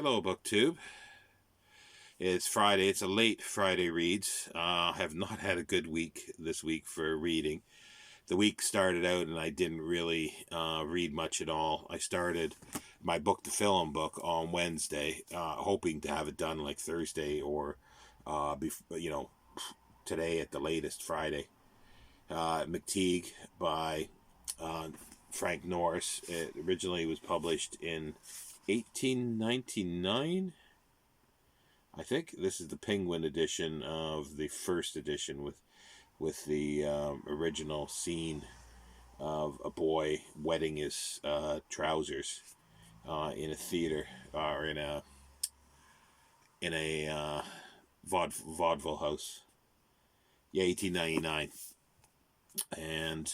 Hello, BookTube. It's Friday. It's a late Friday reads. I have not had a good week this week for reading. The week started out and I didn't really read much at all. I started my book to film book on Wednesday, hoping to have it done like Thursday or, today at the latest, Friday. McTeague by Frank Norris. It originally was published in 1899. I think this is the Penguin edition of the first edition with the original scene of a boy wetting his trousers in a theater or in a vaudeville house. Yeah, 1899, and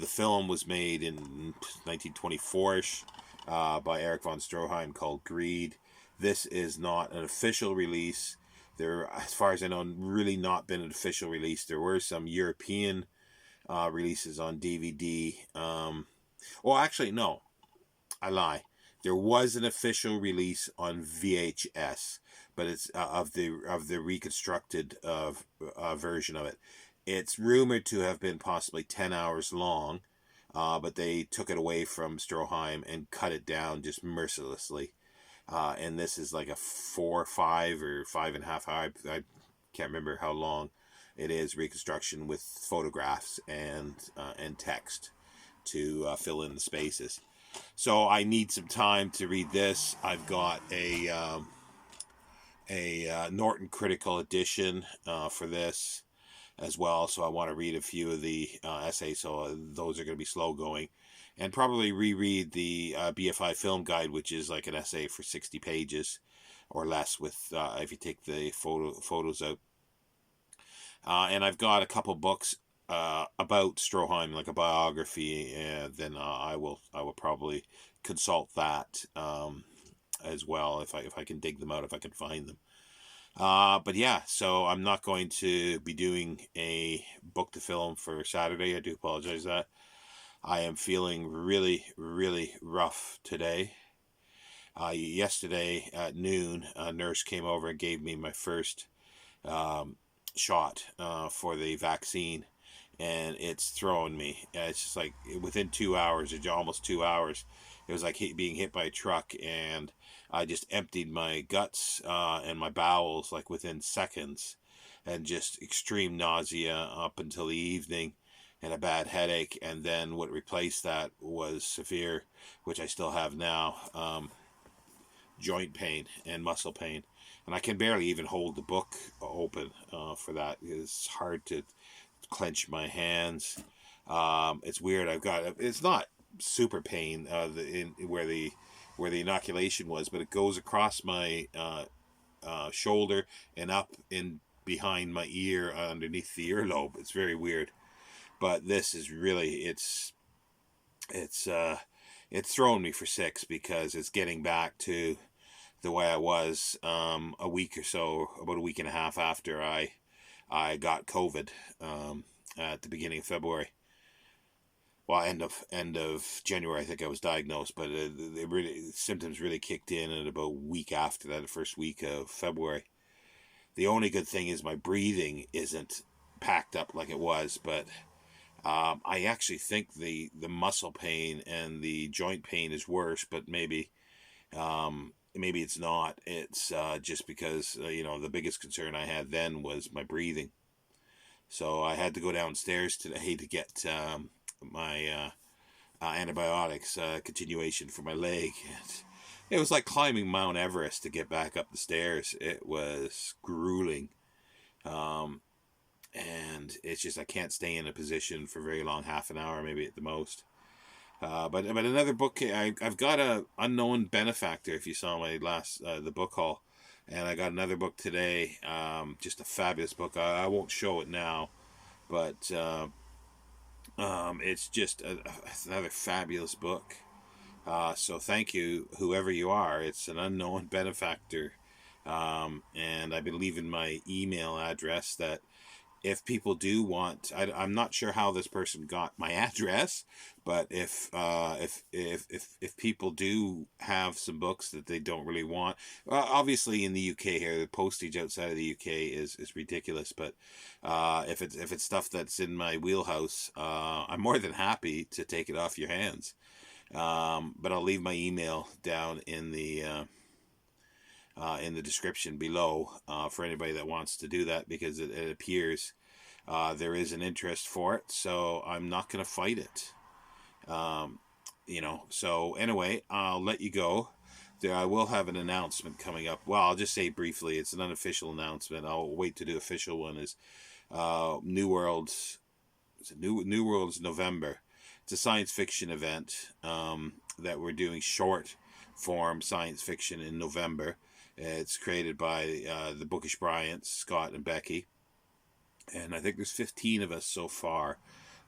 the film was made in 1924ish by Eric von Stroheim, called Greed. This is not an official release. There, as far as I know, really not been an official release. There were some European releases on DVD. Well, actually, no, I lie. There was an official release on VHS, but it's of the reconstructed version of it. It's rumored to have been possibly 10 hours long, but they took it away from Stroheim and cut it down just mercilessly. And this is like a 4, 5, or 5.5 hour. I can't remember how long it is. Reconstruction with photographs and text to fill in the spaces. So I need some time to read this. I've got a Norton Critical Edition for this as well. So I want to read a few of the essays. So those are going to be slow going. And probably reread the BFI Film Guide, which is like an essay for 60 pages or less, with if you take the photos out. And I've got a couple books about Stroheim, like a biography, and then I will probably consult that as well if I can dig them out, if I can find them. But yeah, so I'm not going to be doing a book to film for Saturday. I do apologize that. I am feeling really, really rough today. Yesterday at noon, a nurse came over and gave me my first shot for the vaccine, and it's throwing me. It's just like within 2 hours, or almost 2 hours, it was like being hit by a truck, and I just emptied my guts and my bowels like within seconds, and just extreme nausea up until the evening, and a bad headache. And then what replaced that was severe, which I still have now, joint pain and muscle pain. And I can barely even hold the book open for that. It's hard to clench my hands. It's weird. It's not super pain where the inoculation was, but it goes across my shoulder and up in behind my ear, underneath the earlobe. It's very weird. But this is really, it's thrown me for six, because it's getting back to the way I was a week or so, about a week and a half after I got COVID at the beginning of February. Well, end of January, I think I was diagnosed, but symptoms really kicked in at about a week after that, the first week of February. The only good thing is my breathing isn't packed up like it was, but I actually think the muscle pain and the joint pain is worse, but maybe it's not. It's just because the biggest concern I had then was my breathing. So I had to go downstairs today to get my antibiotics continuation for my leg. It was like climbing Mount Everest to get back up the stairs. It was grueling. And it's just I can't stay in a position for very long, half an hour maybe at the most. But another book, I've got a Unknown Benefactor, if you saw my last the book haul, and I got another book today, just a fabulous book. I won't show it now, but it's just another fabulous book. So thank you, whoever you are. It's an Unknown Benefactor, and I've been leaving my email address that if people do want, I'm not sure how this person got my address, but if people do have some books that they don't really want, obviously in the UK here, the postage outside of the UK is ridiculous. But if it's stuff that's in my wheelhouse, I'm more than happy to take it off your hands. But I'll leave my email down in the description below for anybody that wants to do that, because it appears there is an interest for it. So I'm not going to fight it. So anyway, I'll let you go. I will have an announcement coming up. Well, I'll just say briefly, it's an unofficial announcement. I'll wait to do official one. Is New Worlds. New Worlds November. It's a science fiction event that we're doing short form science fiction in November. It's created by the Bookish Bryants, Scott and Becky, and I think there's 15 of us so far.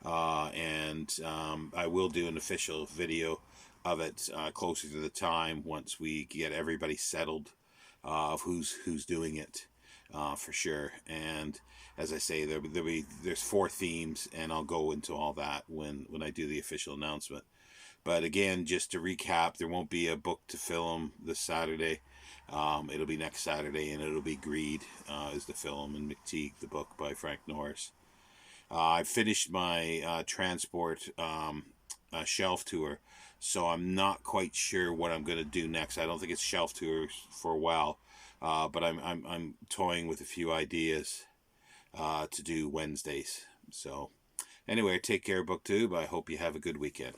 And I will do an official video of it closer to the time, once we get everybody settled of who's doing it for sure. And as I say, there's 4 themes, and I'll go into all that when I do the official announcement. But again, just to recap, there won't be a book to film this Saturday. It'll be next Saturday, and it'll be Greed is the film, and McTeague the book by Frank Norris. I finished my transport shelf tour, so I'm not quite sure what I'm going to do next. I don't think it's shelf tours for a while, but I'm toying with a few ideas to do Wednesdays. So anyway, take care, BookTube. I hope you have a good weekend.